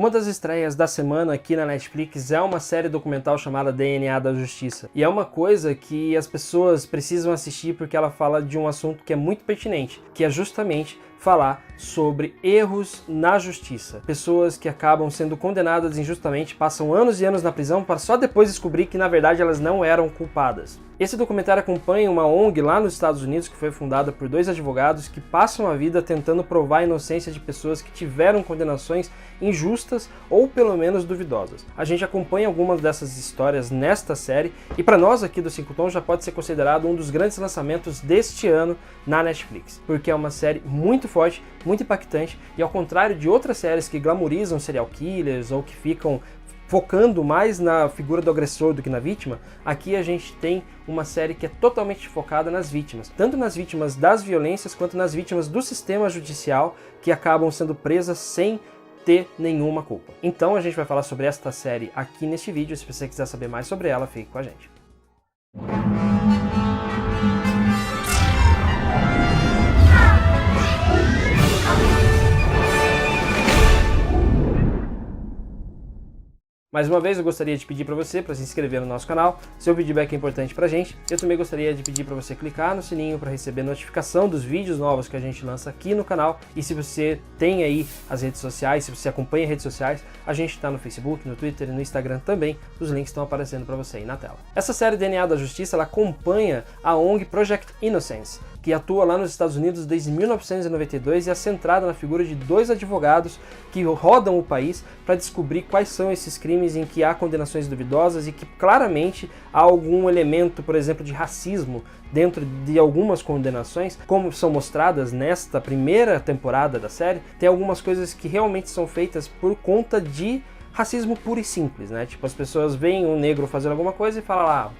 Uma das estreias da semana aqui na Netflix é uma série documental chamada DNA da Justiça. E é uma coisa que as pessoas precisam assistir porque ela fala de um assunto que é muito pertinente, que é justamente falar sobre erros na justiça. Pessoas que acabam sendo condenadas injustamente, passam anos e anos na prisão para só depois descobrir que na verdade elas não eram culpadas. Esse documentário acompanha uma ONG lá nos Estados Unidos que foi fundada por 2 advogados que passam a vida tentando provar a inocência de pessoas que tiveram condenações injustas ou pelo menos duvidosas. A gente acompanha algumas dessas histórias nesta série e para nós aqui do 5 Tons já pode ser considerado um dos grandes lançamentos deste ano na Netflix, porque é uma série muito forte, muito impactante e ao contrário de outras séries que glamorizam serial killers ou que ficam focando mais na figura do agressor do que na vítima, aqui a gente tem uma série que é totalmente focada nas vítimas, tanto nas vítimas das violências quanto nas vítimas do sistema judicial que acabam sendo presas sem ter nenhuma culpa. Então a gente vai falar sobre esta série aqui neste vídeo, se você quiser saber mais sobre ela, fique com a gente. Mais uma vez eu gostaria de pedir para você para se inscrever no nosso canal, seu feedback é importante pra gente. Eu também gostaria de pedir para você clicar no sininho para receber notificação dos vídeos novos que a gente lança aqui no canal. E se você tem aí as redes sociais, se você acompanha redes sociais, a gente está no Facebook, no Twitter e no Instagram também, os links estão aparecendo para você aí na tela. Essa série DNA da Justiça, ela acompanha a ONG Project Innocence, que atua lá nos Estados Unidos desde 1992 e é centrada na figura de 2 advogados que rodam o país para descobrir quais são esses crimes em que há condenações duvidosas e que claramente há algum elemento, por exemplo, de racismo dentro de algumas condenações, como são mostradas nesta primeira temporada da série. Tem algumas coisas que realmente são feitas por conta de racismo puro e simples, né? Tipo, as pessoas veem um negro fazendo alguma coisa e falam lá,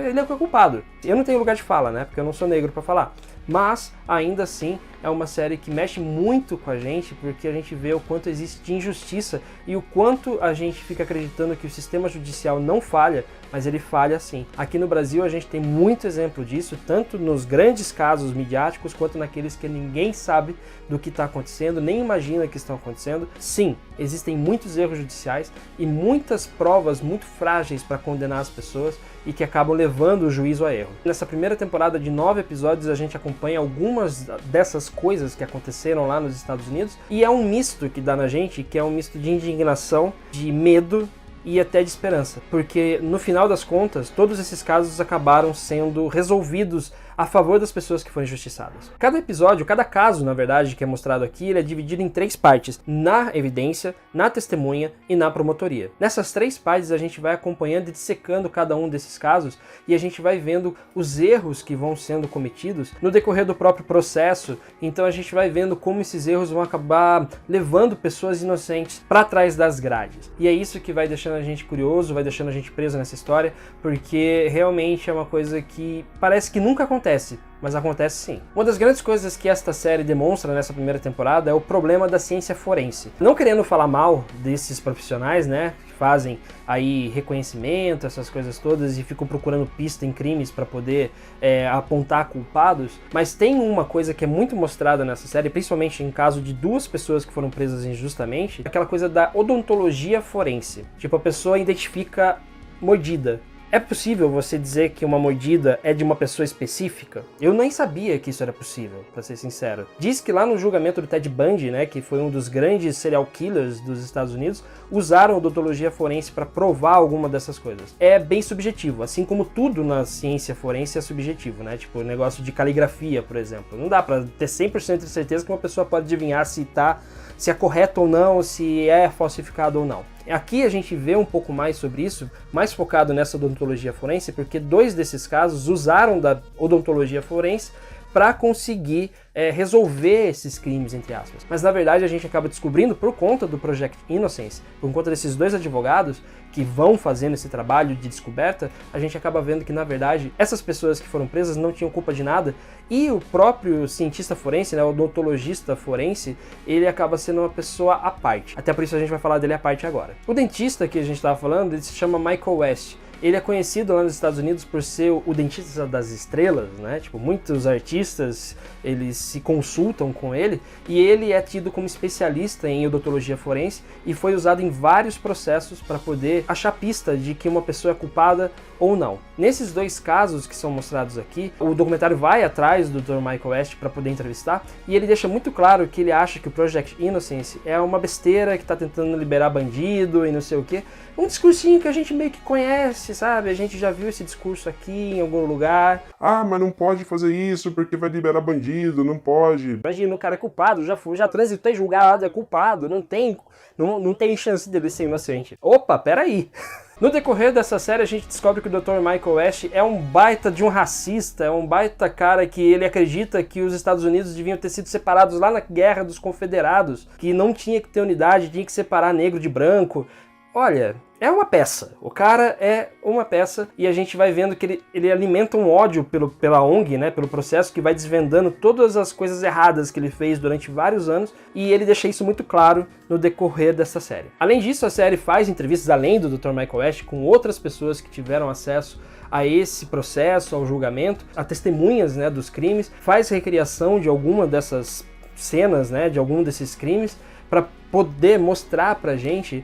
ele é o culpado. Eu não tenho lugar de fala, né? Porque eu não sou negro para falar. Mas, ainda assim, é uma série que mexe muito com a gente, porque a gente vê o quanto existe de injustiça e o quanto a gente fica acreditando que o sistema judicial não falha, mas ele falha sim. Aqui no Brasil a gente tem muito exemplo disso, tanto nos grandes casos midiáticos, quanto naqueles que ninguém sabe do que está acontecendo, nem imagina que estão acontecendo. Sim, existem muitos erros judiciais e muitas provas muito frágeis para condenar as pessoas e que acabam levando o juízo a erro. Nessa primeira temporada de 9 episódios a gente acompanha algumas dessas coisas que aconteceram lá nos Estados Unidos e é um misto que dá na gente, que é um misto de indignação, de medo e até de esperança, porque no final das contas todos esses casos acabaram sendo resolvidos a favor das pessoas que foram injustiçadas. Cada episódio, cada caso, na verdade, que é mostrado aqui, ele é dividido em 3 partes: na evidência, na testemunha e na promotoria. Nessas 3 partes a gente vai acompanhando e dissecando cada um desses casos e a gente vai vendo os erros que vão sendo cometidos no decorrer do próprio processo. Então a gente vai vendo como esses erros vão acabar levando pessoas inocentes para trás das grades. E é isso que vai deixando a gente curioso, vai deixando a gente preso nessa história, porque realmente é uma coisa que parece que nunca acontece, mas acontece sim. Uma das grandes coisas que esta série demonstra nessa primeira temporada é o problema da ciência forense. Não querendo falar mal desses profissionais, né, que fazem aí reconhecimento, essas coisas todas e ficam procurando pista em crimes para poder apontar culpados, mas tem uma coisa que é muito mostrada nessa série, principalmente em caso de 2 pessoas que foram presas injustamente, aquela coisa da odontologia forense. Tipo, a pessoa identifica mordida. É possível você dizer que uma mordida é de uma pessoa específica? Eu nem sabia que isso era possível, pra ser sincero. Diz que lá no julgamento do Ted Bundy, né, que foi um dos grandes serial killers dos Estados Unidos, usaram odontologia forense para provar alguma dessas coisas. É bem subjetivo, assim como tudo na ciência forense é subjetivo, né? Tipo o negócio de caligrafia, por exemplo. Não dá pra ter 100% de certeza que uma pessoa pode adivinhar se é correto ou não, se é falsificado ou não. Aqui a gente vê um pouco mais sobre isso, mais focado nessa odontologia forense, porque 2 desses casos usaram da odontologia forense para conseguir resolver esses crimes, entre aspas. Mas na verdade a gente acaba descobrindo por conta do Project Innocence, por conta desses 2 advogados que vão fazendo esse trabalho de descoberta, a gente acaba vendo que na verdade essas pessoas que foram presas não tinham culpa de nada e o próprio cientista forense, né, o odontologista forense, ele acaba sendo uma pessoa à parte. Até por isso a gente vai falar dele à parte agora. O dentista que a gente estava falando, ele se chama Michael West. ele é conhecido lá nos Estados Unidos por ser o dentista das estrelas, né? Tipo, muitos artistas, eles se consultam com ele, e ele é tido como especialista em odontologia forense e foi usado em vários processos para poder achar pista de que uma pessoa é culpada ou não. Nesses dois casos que são mostrados aqui, o documentário vai atrás do Dr. Michael West para poder entrevistar, e ele deixa muito claro que ele acha que o Project Innocence é uma besteira que está tentando liberar bandido e não sei o que. Um discursinho que a gente meio que conhece, sabe? A gente já viu esse discurso aqui em algum lugar. Ah, mas não pode fazer isso porque vai liberar bandido, não pode. Imagina, o cara é culpado, já transitou em julgado, é culpado, não tem chance dele ser inocente. Opa, peraí. No decorrer dessa série a gente descobre que o Dr. Michael West é um baita de um racista, é um baita cara que ele acredita que os Estados Unidos deviam ter sido separados lá na Guerra dos Confederados, que não tinha que ter unidade, tinha que separar negro de branco. Olha, é uma peça. O cara é uma peça e a gente vai vendo que ele alimenta um ódio pela ONG, né, pelo processo que vai desvendando todas as coisas erradas que ele fez durante vários anos, e ele deixa isso muito claro no decorrer dessa série. Além disso, a série faz entrevistas além do Dr. Michael West com outras pessoas que tiveram acesso a esse processo, ao julgamento, a testemunhas, né, dos crimes, faz recriação de alguma dessas cenas, né, de algum desses crimes, para poder mostrar pra gente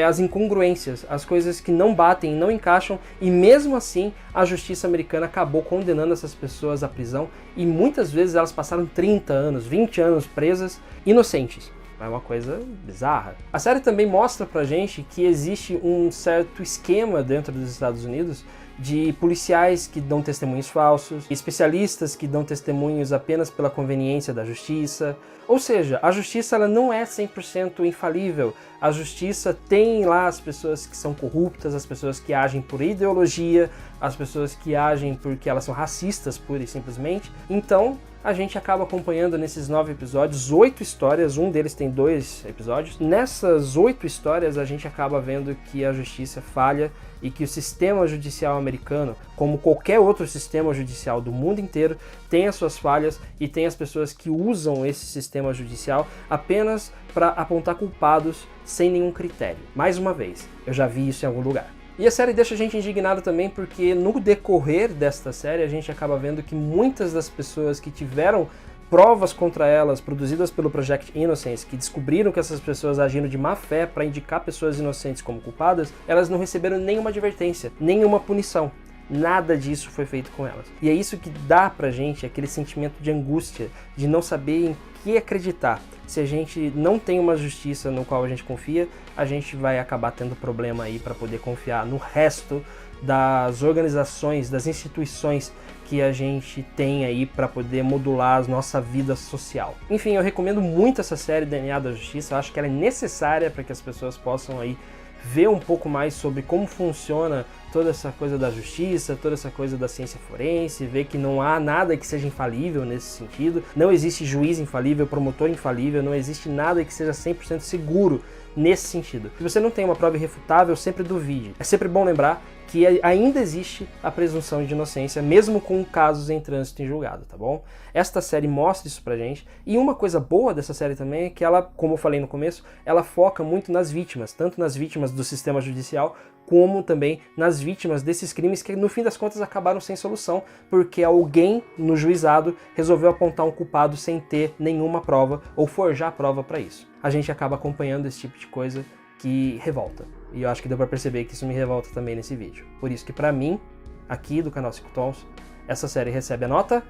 as incongruências, as coisas que não batem, não encaixam, e mesmo assim a justiça americana acabou condenando essas pessoas à prisão, e muitas vezes elas passaram 30 anos, 20 anos presas, inocentes. É uma coisa bizarra. A série também mostra pra gente que existe um certo esquema dentro dos Estados Unidos de policiais que dão testemunhos falsos, especialistas que dão testemunhos apenas pela conveniência da justiça. Ou seja, a justiça ela não é 100% infalível. A justiça tem lá as pessoas que são corruptas, as pessoas que agem por ideologia, as pessoas que agem porque elas são racistas, pura e simplesmente. Então, a gente acaba acompanhando nesses 9 episódios, 8 histórias, um deles tem 2 episódios. Nessas 8 histórias a gente acaba vendo que a justiça falha e que o sistema judicial americano, como qualquer outro sistema judicial do mundo inteiro, tem as suas falhas e tem as pessoas que usam esse sistema judicial apenas para apontar culpados sem nenhum critério. Mais uma vez, eu já vi isso em algum lugar. E a série deixa a gente indignado também porque no decorrer desta série a gente acaba vendo que muitas das pessoas que tiveram provas contra elas produzidas pelo Project Innocence, que descobriram que essas pessoas agiram de má fé para indicar pessoas inocentes como culpadas, elas não receberam nenhuma advertência, nenhuma punição. Nada disso foi feito com elas. E é isso que dá pra gente aquele sentimento de angústia, de não saber em que acreditar. Se a gente não tem uma justiça no qual a gente confia, a gente vai acabar tendo problema aí para poder confiar no resto das organizações, das instituições que a gente tem aí para poder modular a nossa vida social. Enfim, eu recomendo muito essa série DNA da Justiça. Eu acho que ela é necessária para que as pessoas possam aí ver um pouco mais sobre como funciona toda essa coisa da justiça, toda essa coisa da ciência forense, ver que não há nada que seja infalível nesse sentido, não existe juiz infalível, promotor infalível, não existe nada que seja 100% seguro nesse sentido. Se você não tem uma prova irrefutável, sempre duvide. É sempre bom lembrar que ainda existe a presunção de inocência, mesmo com casos em trânsito em julgado, tá bom? Esta série mostra isso pra gente, e uma coisa boa dessa série também é que ela, como eu falei no começo, ela foca muito nas vítimas, tanto nas vítimas do sistema judicial, como também nas vítimas desses crimes que no fim das contas acabaram sem solução, porque alguém no juizado resolveu apontar um culpado sem ter nenhuma prova ou forjar prova para isso. A gente acaba acompanhando esse tipo de coisa que revolta. E eu acho que deu pra perceber que isso me revolta também nesse vídeo. Por isso que pra mim, aqui do canal 5 Tons, essa série recebe a nota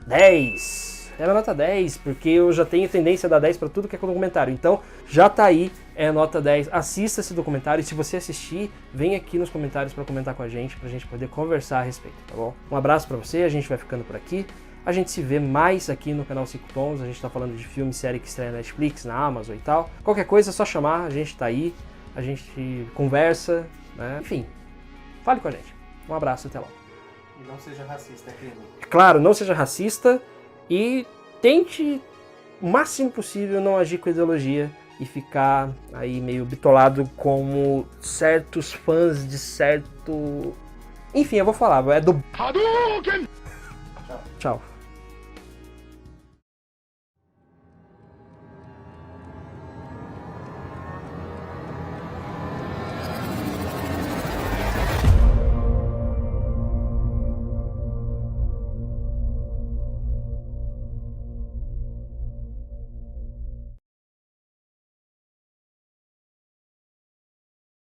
10. É a nota 10, porque eu já tenho tendência a dar 10 pra tudo que é documentário. Então, já tá aí, é nota 10. Assista esse documentário e se você assistir, vem aqui nos comentários pra comentar com a gente, pra gente poder conversar a respeito, tá bom? Um abraço pra você, a gente vai ficando por aqui. A gente se vê mais aqui no canal 5 Tons, a gente tá falando de filme e série que estreia na Netflix, na Amazon e tal. Qualquer coisa é só chamar, a gente tá aí, a gente conversa, né? Enfim, fale com a gente. Um abraço, até logo. E não seja racista, querido. Claro, não seja racista e tente o máximo possível não agir com ideologia e ficar aí meio bitolado como certos fãs de certo... Enfim, eu vou falar, é do... Hadouken! Tchau.